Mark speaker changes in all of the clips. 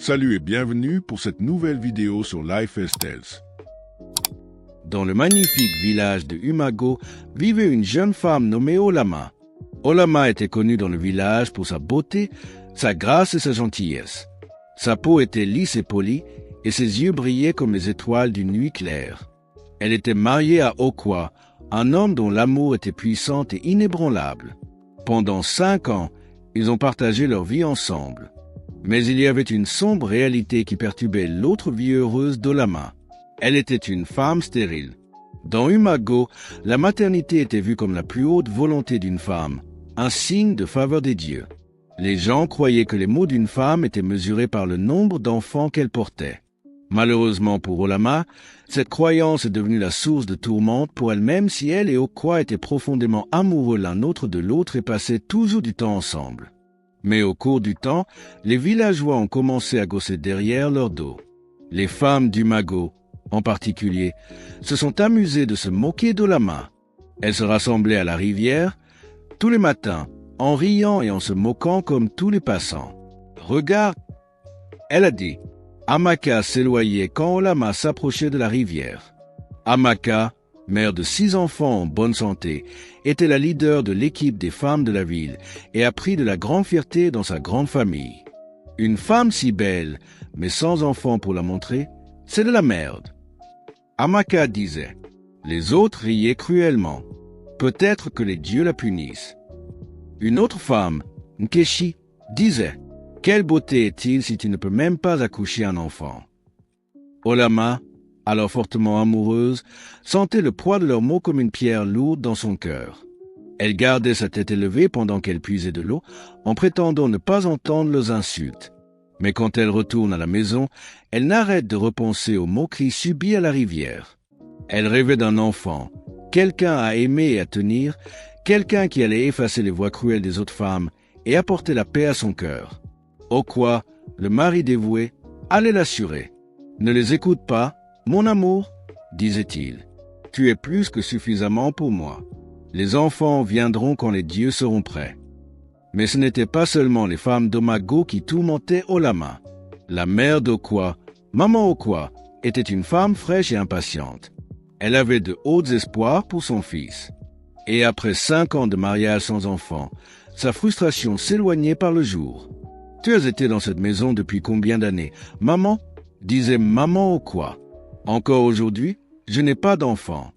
Speaker 1: Salut et bienvenue pour cette nouvelle vidéo sur Life as Tales.
Speaker 2: Dans le magnifique village de Umago vivait une jeune femme nommée Olama. Olama était connue dans le village pour sa beauté, sa grâce et sa gentillesse. Sa peau était lisse et polie et ses yeux brillaient comme les étoiles d'une nuit claire. Elle était mariée à Okwa, un homme dont l'amour était puissant et inébranlable. Pendant 5 ans, ils ont partagé leur vie ensemble. Mais il y avait une sombre réalité qui perturbait l'autre vie heureuse d'Olama. Elle était une femme stérile. Dans Umago, la maternité était vue comme la plus haute volonté d'une femme, un signe de faveur des dieux. Les gens croyaient que les maux d'une femme étaient mesurés par le nombre d'enfants qu'elle portait. Malheureusement pour Olama, cette croyance est devenue la source de tourmente pour elle-même si elle et Okwa étaient profondément amoureux l'un autre de l'autre et passaient toujours du temps ensemble. Mais au cours du temps, les villageois ont commencé à gosser derrière leur dos. Les femmes d'Umago, en particulier, se sont amusées de se moquer d'Olama. Elles se rassemblaient à la rivière, tous les matins, en riant et en se moquant comme tous les passants. « Regarde !» elle a dit. Amaka s'éloignait quand Olama s'approchait de la rivière. Amaka, mère de 6 enfants en bonne santé, était la leader de l'équipe des femmes de la ville et a pris de la grande fierté dans sa grande famille. Une femme si belle, mais sans enfants pour la montrer, c'est de la merde. Amaka disait. Les autres riaient cruellement. Peut-être que les dieux la punissent. Une autre femme, Nkechi, disait. Quelle beauté est-il si tu ne peux même pas accoucher un enfant? Olama, alors fortement amoureuse, sentait le poids de leurs mots comme une pierre lourde dans son cœur. Elle gardait sa tête élevée pendant qu'elle puisait de l'eau, en prétendant ne pas entendre leurs insultes. Mais quand elle retourne à la maison, elle n'arrête de repenser aux moqueries subies à la rivière. Elle rêvait d'un enfant, quelqu'un à aimer et à tenir, quelqu'un qui allait effacer les voix cruelles des autres femmes et apporter la paix à son cœur. Okwa, le mari dévoué, allait l'assurer. « Ne les écoute pas, mon amour, disait-il. Tu es plus que suffisamment pour moi. Les enfants viendront quand les dieux seront prêts. » Mais ce n'était pas seulement les femmes d'Umago qui tourmentaient Olama. La mère d'Okwa, maman Okwa, était une femme fraîche et impatiente. Elle avait de hauts espoirs pour son fils. Et après 5 ans de mariage sans enfant, sa frustration s'éloignait par le jour. « Tu as été dans cette maison depuis combien d'années, maman ?» disait maman Okwa. « Encore aujourd'hui, je n'ai pas d'enfants.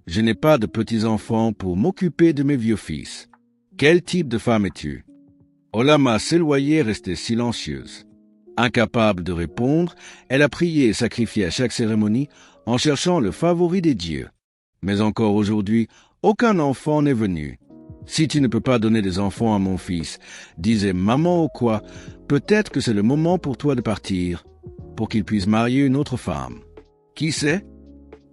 Speaker 2: Je n'ai pas de petits-enfants pour m'occuper de mes vieux fils. Quel type de femme es-tu » Olama s'éloignait et restait silencieuse. Incapable de répondre, elle a prié et sacrifié à chaque cérémonie en cherchant le favori des dieux. Mais encore aujourd'hui, aucun enfant n'est venu. « Si tu ne peux pas donner des enfants à mon fils, disait maman Okwa, peut-être que c'est le moment pour toi de partir, pour qu'il puisse marier une autre femme. Qui sait ?»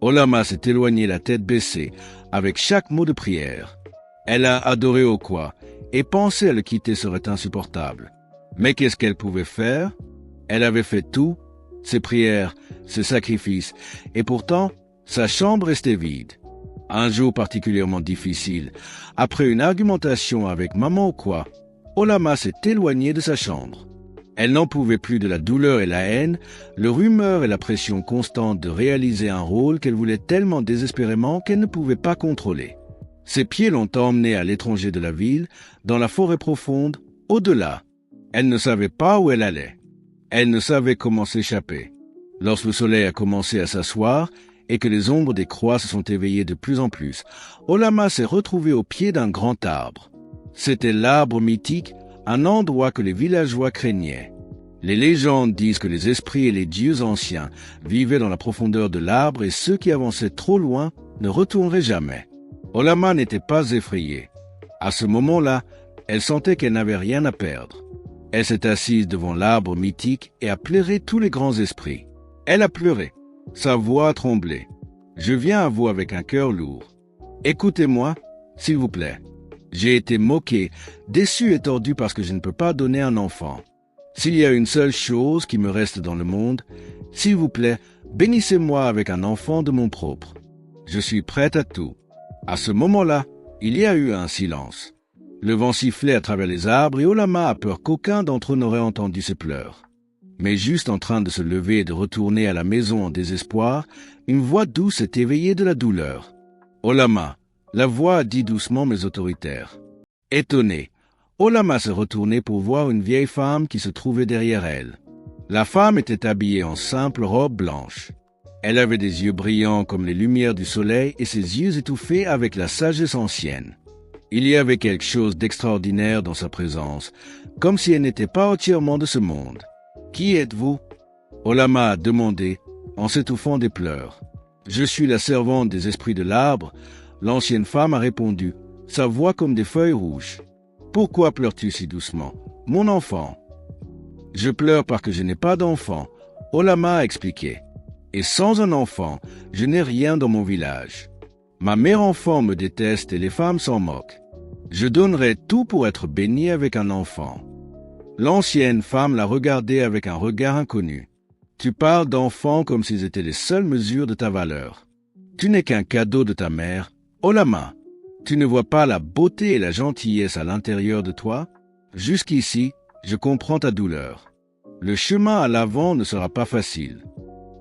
Speaker 2: Olama s'est éloignée la tête baissée, avec chaque mot de prière. Elle a adoré Okwa, et penser à le quitter serait insupportable. Mais qu'est-ce qu'elle pouvait faire? Elle avait fait tout, ses prières, ses sacrifices, et pourtant, sa chambre restait vide. Un jour particulièrement difficile, après une argumentation avec maman Okwa, Olama s'est éloignée de sa chambre. Elle n'en pouvait plus de la douleur et la haine, le rumeur et la pression constante de réaliser un rôle qu'elle voulait tellement désespérément qu'elle ne pouvait pas contrôler. Ses pieds l'ont emmenée à l'étranger de la ville, dans la forêt profonde, au-delà. Elle ne savait pas où elle allait. Elle ne savait comment s'échapper. Lorsque le soleil a commencé à s'asseoir et que les ombres des croix se sont éveillées de plus en plus, Olama s'est retrouvée au pied d'un grand arbre. C'était l'arbre mythique, un endroit que les villageois craignaient. Les légendes disent que les esprits et les dieux anciens vivaient dans la profondeur de l'arbre et ceux qui avançaient trop loin ne retourneraient jamais. Olama n'était pas effrayée. À ce moment-là, elle sentait qu'elle n'avait rien à perdre. Elle s'est assise devant l'arbre mythique et a pleuré tous les grands esprits. Elle a pleuré. Sa voix a tremblé. « Je viens à vous avec un cœur lourd. Écoutez-moi, s'il vous plaît. J'ai été moqué, déçu et tordu parce que je ne peux pas donner un enfant. S'il y a une seule chose qui me reste dans le monde, s'il vous plaît, bénissez-moi avec un enfant de mon propre. Je suis prête à tout. » À ce moment-là, il y a eu un silence. Le vent sifflait à travers les arbres et Olama a peur qu'aucun d'entre eux n'aurait entendu ses pleurs. Mais juste en train de se lever et de retourner à la maison en désespoir, une voix douce s'est éveillée de la douleur. « Olama !» La voix a dit doucement mais autoritaire. Étonné, Olama s'est retournée pour voir une vieille femme qui se trouvait derrière elle. La femme était habillée en simple robe blanche. Elle avait des yeux brillants comme les lumières du soleil et ses yeux étouffés avec la sagesse ancienne. Il y avait quelque chose d'extraordinaire dans sa présence, comme si elle n'était pas entièrement de ce monde. « Qui êtes-vous » Olama a demandé, en s'étouffant des pleurs. « Je suis la servante des esprits de l'arbre. » L'ancienne femme a répondu, sa voix comme des feuilles rouges. « Pourquoi pleures-tu si doucement, mon enfant ?»« Je pleure parce que je n'ai pas d'enfant. » Olama a expliqué. « Et sans un enfant, je n'ai rien dans mon village. Ma mère enfant me déteste et les femmes s'en moquent. Je donnerais tout pour être bénie avec un enfant. » L'ancienne femme l'a regardé avec un regard inconnu. « Tu parles d'enfants comme s'ils étaient les seules mesures de ta valeur. Tu n'es qu'un cadeau de ta mère. Olama, tu ne vois pas la beauté et la gentillesse à l'intérieur de toi? Jusqu'ici, je comprends ta douleur. Le chemin à l'avant ne sera pas facile.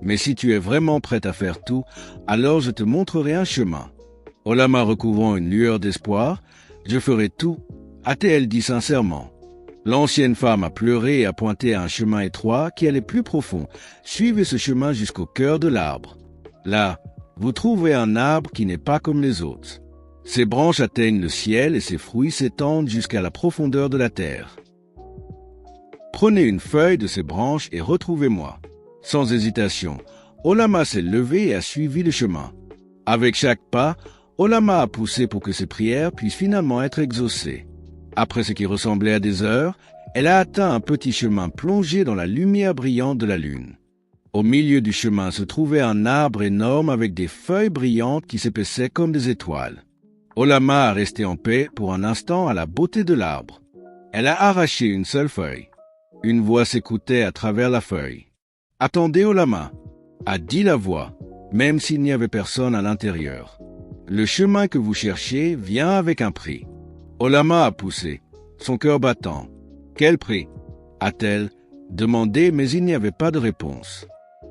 Speaker 2: Mais si tu es vraiment prête à faire tout, alors je te montrerai un chemin. » Olama recouvrant une lueur d'espoir, « Je ferai tout », a-t-elle dit sincèrement. L'ancienne femme a pleuré et a pointé à un chemin étroit qui allait plus profond. Suivez ce chemin jusqu'au cœur de l'arbre. Là, vous trouverez un arbre qui n'est pas comme les autres. Ses branches atteignent le ciel et ses fruits s'étendent jusqu'à la profondeur de la terre. Prenez une feuille de ces branches et retrouvez-moi. Sans hésitation, Olama s'est levé et a suivi le chemin. Avec chaque pas, Olama a poussé pour que ses prières puissent finalement être exaucées. Après ce qui ressemblait à des heures, elle a atteint un petit chemin plongé dans la lumière brillante de la lune. Au milieu du chemin se trouvait un arbre énorme avec des feuilles brillantes qui s'épaissaient comme des étoiles. Olama a resté en paix pour un instant à la beauté de l'arbre. Elle a arraché une seule feuille. Une voix s'écoutait à travers la feuille. « Attendez, Olama !» a dit la voix, même s'il n'y avait personne à l'intérieur. « Le chemin que vous cherchez vient avec un prix. » Olama a poussé, son cœur battant. « Quel prix ?» a-t-elle demandé, mais il n'y avait pas de réponse.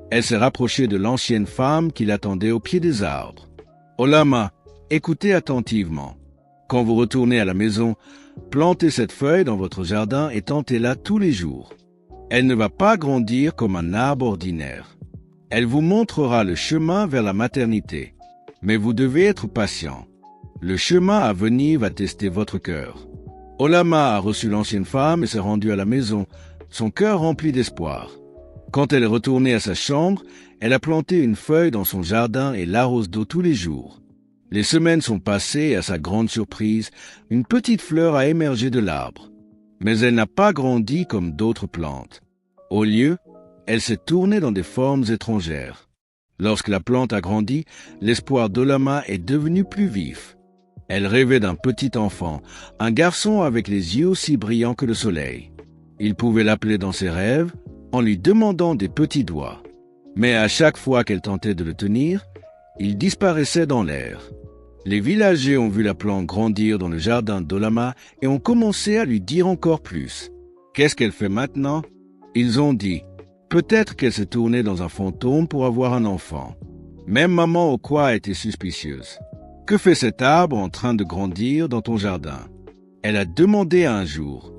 Speaker 2: Elle s'est rapprochée de l'ancienne femme qui l'attendait au pied des arbres. « Olama, écoutez attentivement. Quand vous retournez à la maison, plantez cette feuille dans votre jardin et tentez-la tous les jours. Elle ne va pas grandir comme un arbre ordinaire. Elle vous montrera le chemin vers la maternité. Mais vous devez être patient. Le chemin à venir va tester votre cœur. » Olama a reçu l'ancienne femme et s'est rendue à la maison, son cœur rempli d'espoir. Quand elle est retournée à sa chambre, elle a planté une feuille dans son jardin et l'arrose d'eau tous les jours. Les semaines sont passées et à sa grande surprise, une petite fleur a émergé de l'arbre. Mais elle n'a pas grandi comme d'autres plantes. Au lieu, elle s'est tournée dans des formes étrangères. Lorsque la plante a grandi, l'espoir d'Olama est devenu plus vif. Elle rêvait d'un petit enfant, un garçon avec les yeux aussi brillants que le soleil. Il pouvait l'appeler dans ses rêves en lui demandant des petits doigts. Mais à chaque fois qu'elle tentait de le tenir, il disparaissait dans l'air. Les villagers ont vu la plante grandir dans le jardin d'Olama et ont commencé à lui dire encore plus. Qu'est-ce qu'elle fait maintenant? Ils ont dit, peut-être qu'elle s'est tournée dans un fantôme pour avoir un enfant. Même maman Okwa était suspicieuse. Que fait cet arbre en train de grandir dans ton jardin? Elle a demandé un jour,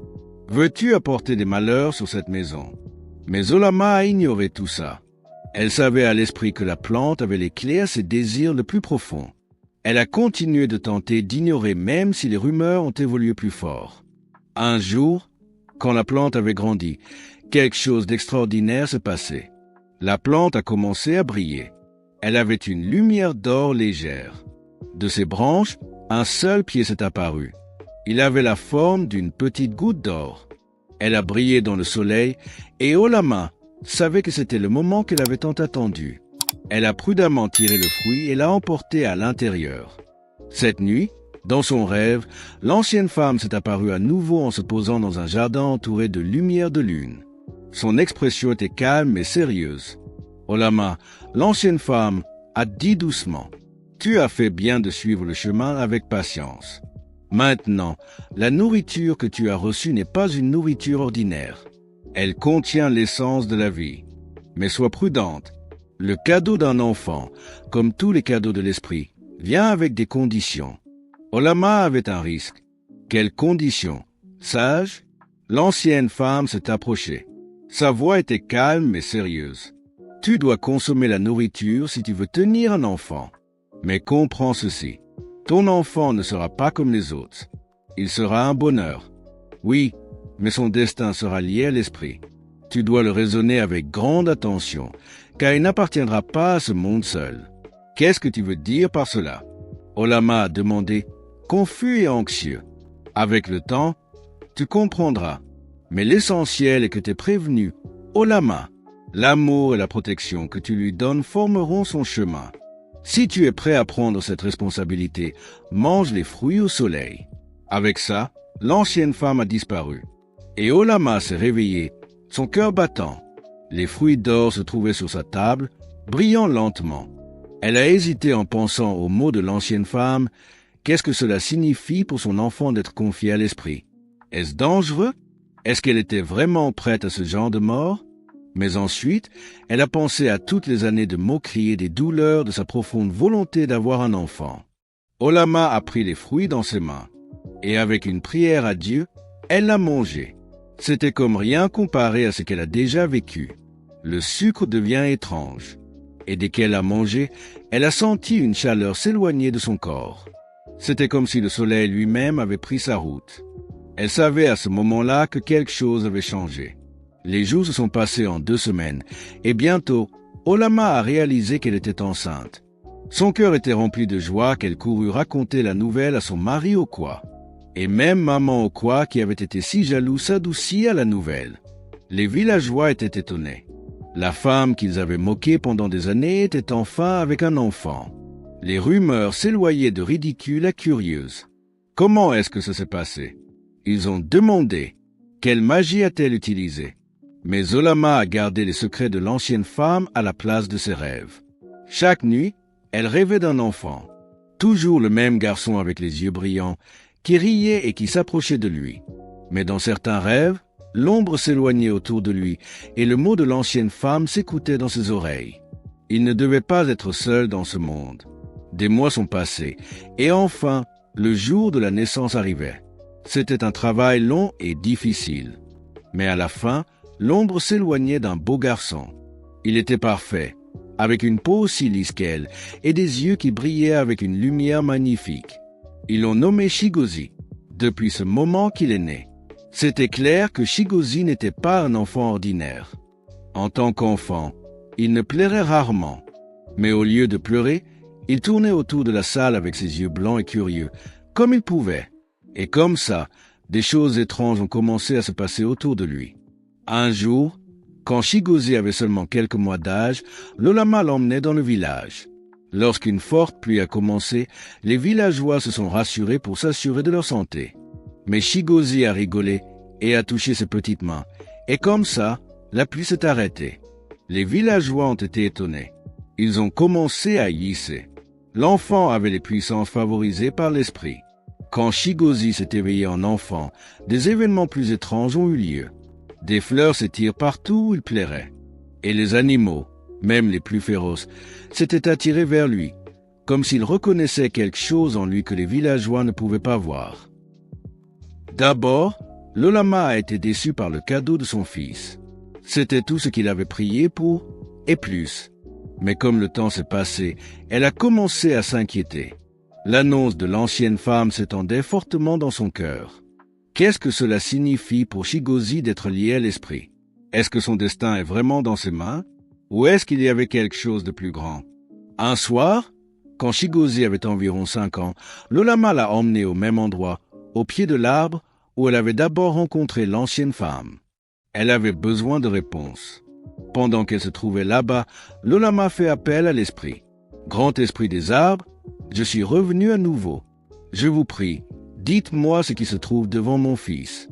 Speaker 2: veux-tu apporter des malheurs sur cette maison? Mais Olama a ignoré tout ça. Elle savait à l'esprit que la plante avait les clés à ses désirs le plus profonds. Elle a continué de tenter d'ignorer même si les rumeurs ont évolué plus fort. Un jour, quand la plante avait grandi, quelque chose d'extraordinaire se passait. La plante a commencé à briller. Elle avait une lumière d'or légère. De ses branches, un seul pied s'est apparu. Il avait la forme d'une petite goutte d'or. Elle a brillé dans le soleil et Olama savait que c'était le moment qu'elle avait tant attendu. Elle a prudemment tiré le fruit et l'a emporté à l'intérieur. Cette nuit, dans son rêve, l'ancienne femme s'est apparue à nouveau en se posant dans un jardin entouré de lumière de lune. Son expression était calme et sérieuse. Olama, l'ancienne femme, a dit doucement, « Tu as fait bien de suivre le chemin avec patience. Maintenant, la nourriture que tu as reçue n'est pas une nourriture ordinaire. Elle contient l'essence de la vie. Mais sois prudente. Le cadeau d'un enfant, comme tous les cadeaux de l'esprit, vient avec des conditions. Olama avait un risque. Quelles conditions? Sage, l'ancienne femme s'est approchée. Sa voix était calme mais sérieuse. Tu dois consommer la nourriture si tu veux tenir un enfant. Mais comprends ceci. Ton enfant ne sera pas comme les autres. Il sera un bonheur. Oui, mais son destin sera lié à l'esprit. Tu dois le raisonner avec grande attention, car il n'appartiendra pas à ce monde seul. Qu'est-ce que tu veux dire par cela? Olama a demandé, confus et anxieux. Avec le temps, tu comprendras. Mais l'essentiel est que tu es prévenu. Olama, l'amour et la protection que tu lui donnes formeront son chemin. Si tu es prêt à prendre cette responsabilité, mange les fruits au soleil. Avec ça, l'ancienne femme a disparu. Et Olama s'est réveillé, son cœur battant. Les fruits d'or se trouvaient sur sa table, brillant lentement. Elle a hésité en pensant aux mots de l'ancienne femme. Qu'est-ce que cela signifie pour son enfant d'être confié à l'esprit? Est-ce dangereux? Est-ce qu'elle était vraiment prête à ce genre de mort? Mais ensuite, elle a pensé à toutes les années de moquerie et des douleurs de sa profonde volonté d'avoir un enfant. Olama a pris les fruits dans ses mains, et avec une prière à Dieu, elle l'a mangé. C'était comme rien comparé à ce qu'elle a déjà vécu. Le sucre devient étrange, et dès qu'elle a mangé, elle a senti une chaleur s'éloigner de son corps. C'était comme si le soleil lui-même avait pris sa route. Elle savait à ce moment-là que quelque chose avait changé. Les jours se sont passés en 2 semaines, et bientôt, Olama a réalisé qu'elle était enceinte. Son cœur était rempli de joie qu'elle courut raconter la nouvelle à son mari Okwa. Et même maman Okwa, qui avait été si jaloux, s'adoucit à la nouvelle. Les villageois étaient étonnés. La femme qu'ils avaient moquée pendant des années était enfin avec un enfant. Les rumeurs s'éloignaient de ridicules à curieuses. Comment est-ce que ça s'est passé? Ils ont demandé. Quelle magie a-t-elle utilisée? Mais Olama a gardé les secrets de l'ancienne femme à la place de ses rêves. Chaque nuit, elle rêvait d'un enfant. Toujours le même garçon avec les yeux brillants, qui riait et qui s'approchait de lui. Mais dans certains rêves, l'ombre s'éloignait autour de lui et le mot de l'ancienne femme s'écoutait dans ses oreilles. Il ne devait pas être seul dans ce monde. Des mois sont passés et enfin, le jour de la naissance arrivait. C'était un travail long et difficile. Mais à la fin, l'ombre s'éloignait d'un beau garçon. Il était parfait, avec une peau aussi lisse qu'elle et des yeux qui brillaient avec une lumière magnifique. Ils l'ont nommé Shigozi, depuis ce moment qu'il est né. C'était clair que Shigozi n'était pas un enfant ordinaire. En tant qu'enfant, il ne pleurait rarement. Mais au lieu de pleurer, il tournait autour de la salle avec ses yeux blancs et curieux, comme il pouvait. Et comme ça, des choses étranges ont commencé à se passer autour de lui. Un jour, quand Shigozi avait seulement quelques mois d'âge, l'Olama l'emmenait dans le village. Lorsqu'une forte pluie a commencé, les villageois se sont rassurés pour s'assurer de leur santé. Mais Shigozi a rigolé et a touché ses petites mains. Et comme ça, la pluie s'est arrêtée. Les villageois ont été étonnés. Ils ont commencé à hisser. L'enfant avait les puissances favorisées par l'esprit. Quand Shigozi s'est éveillé en enfant, des événements plus étranges ont eu lieu. Des fleurs s'étirent partout où il plairait. Et les animaux, même les plus féroces, s'étaient attirés vers lui, comme s'ils reconnaissaient quelque chose en lui que les villageois ne pouvaient pas voir. D'abord, l'Olama a été déçu par le cadeau de son fils. C'était tout ce qu'il avait prié pour, et plus. Mais comme le temps s'est passé, elle a commencé à s'inquiéter. L'annonce de l'ancienne femme s'étendait fortement dans son cœur. Qu'est-ce que cela signifie pour Shigozi d'être lié à l'esprit? Est-ce que son destin est vraiment dans ses mains? Ou est-ce qu'il y avait quelque chose de plus grand? Un soir, quand Shigozi avait environ 5 ans, l'Olama l'a emmené au même endroit, au pied de l'arbre où elle avait d'abord rencontré l'ancienne femme. Elle avait besoin de réponses. Pendant qu'elle se trouvait là-bas, l'Olama fait appel à l'esprit. Grand esprit des arbres, je suis revenu à nouveau. Je vous prie, dites-moi ce qui se trouve devant mon fils.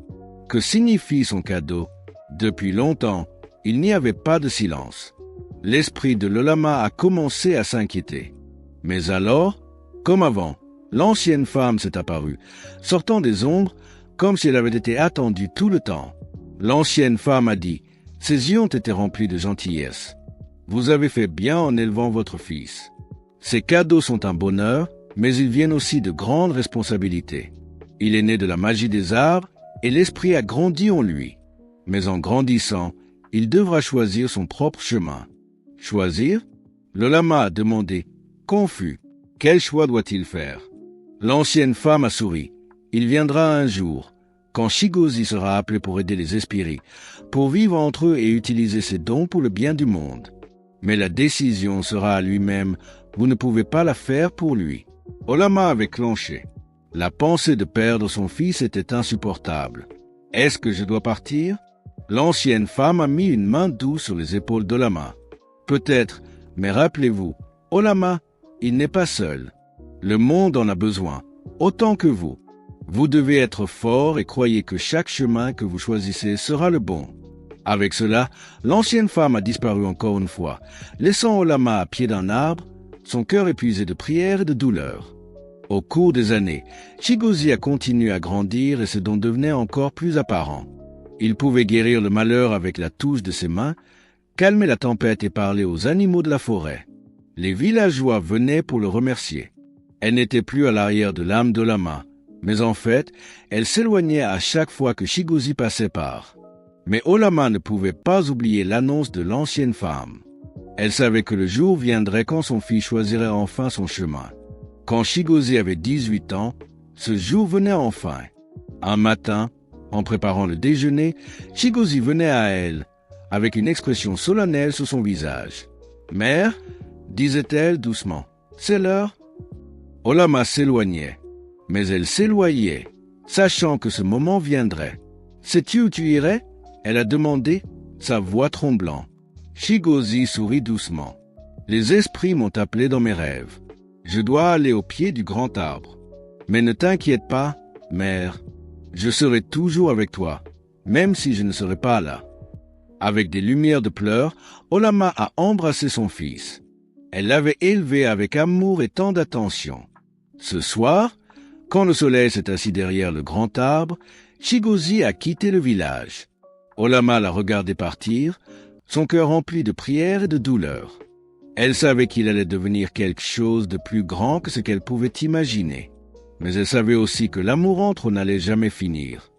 Speaker 2: Que signifie son cadeau? Depuis longtemps, il n'y avait pas de silence. L'esprit de l'Olama a commencé à s'inquiéter. Mais alors, comme avant, l'ancienne femme s'est apparue, sortant des ombres comme si elle avait été attendue tout le temps. L'ancienne femme a dit, « Ses yeux ont été remplis de gentillesse. Vous avez fait bien en élevant votre fils. Ces cadeaux sont un bonheur, mais ils viennent aussi de grandes responsabilités. Il est né de la magie des arbres et l'esprit a grandi en lui. Mais en grandissant, il devra choisir son propre chemin. » Choisir? Le lama a demandé, confus, quel choix doit-il faire? L'ancienne femme a souri. Il viendra un jour, quand Shigozi sera appelé pour aider les esprits, pour vivre entre eux et utiliser ses dons pour le bien du monde. Mais la décision sera à lui-même, vous ne pouvez pas la faire pour lui. Olama avait clenché. La pensée de perdre son fils était insupportable. Est-ce que je dois partir? L'ancienne femme a mis une main douce sur les épaules d'Olama. Peut-être, mais rappelez-vous, Olama, il n'est pas seul. Le monde en a besoin, autant que vous. Vous devez être fort et croyez que chaque chemin que vous choisissez sera le bon. Avec cela, l'ancienne femme a disparu encore une fois, laissant Olama à pied d'un arbre, son cœur épuisé de prières et de douleurs. Au cours des années, Shigozi a continué à grandir et ses dons devenaient encore plus apparents. Il pouvait guérir le malheur avec la touche de ses mains, calmer la tempête et parler aux animaux de la forêt. Les villageois venaient pour le remercier. Elle n'était plus à l'arrière de l'âme d'Olama, mais en fait, elle s'éloignait à chaque fois que Shigozi passait par. Mais Olama ne pouvait pas oublier l'annonce de l'ancienne femme. Elle savait que le jour viendrait quand son fils choisirait enfin son chemin. Quand Shigozi avait 18 ans, ce jour venait enfin. Un matin, en préparant le déjeuner, Shigozi venait à elle, avec une expression solennelle sur son visage. « Mère, disait-elle doucement, c'est l'heure ?» Olama s'éloignait, mais elle s'éloignait, sachant que ce moment viendrait. « Sais-tu où tu irais ?» elle a demandé, sa voix tremblant. Shigozi sourit doucement. « Les esprits m'ont appelé dans mes rêves. Je dois aller au pied du grand arbre. Mais ne t'inquiète pas, mère. Je serai toujours avec toi, même si je ne serai pas là. » Avec des lumières de pleurs, Olama a embrassé son fils. Elle l'avait élevé avec amour et tant d'attention. Ce soir, quand le soleil s'est assis derrière le grand arbre, Shigozi a quitté le village. Olama l'a regardé partir, son cœur rempli de prières et de douleurs. Elle savait qu'il allait devenir quelque chose de plus grand que ce qu'elle pouvait imaginer. Mais elle savait aussi que l'amour entre eux n'allait jamais finir.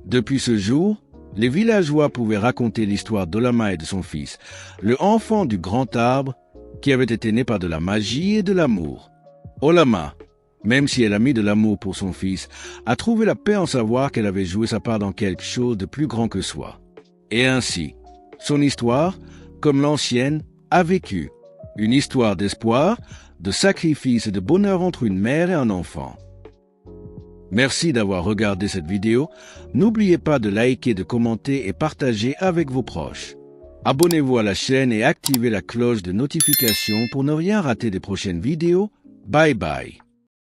Speaker 2: Depuis ce jour, les villageois pouvaient raconter l'histoire d'Olama et de son fils, le enfant du grand arbre qui avait été né par de la magie et de l'amour. Olama, même si elle a mis de l'amour pour son fils, a trouvé la paix en savoir qu'elle avait joué sa part dans quelque chose de plus grand que soi. Et ainsi, son histoire, comme l'ancienne, a vécu. Une histoire d'espoir, de sacrifice et de bonheur entre une mère et un enfant. Merci d'avoir regardé cette vidéo. N'oubliez pas de liker, de commenter et partager avec vos proches. Abonnez-vous à la chaîne et activez la cloche de notification pour ne rien rater des prochaines vidéos. Bye bye.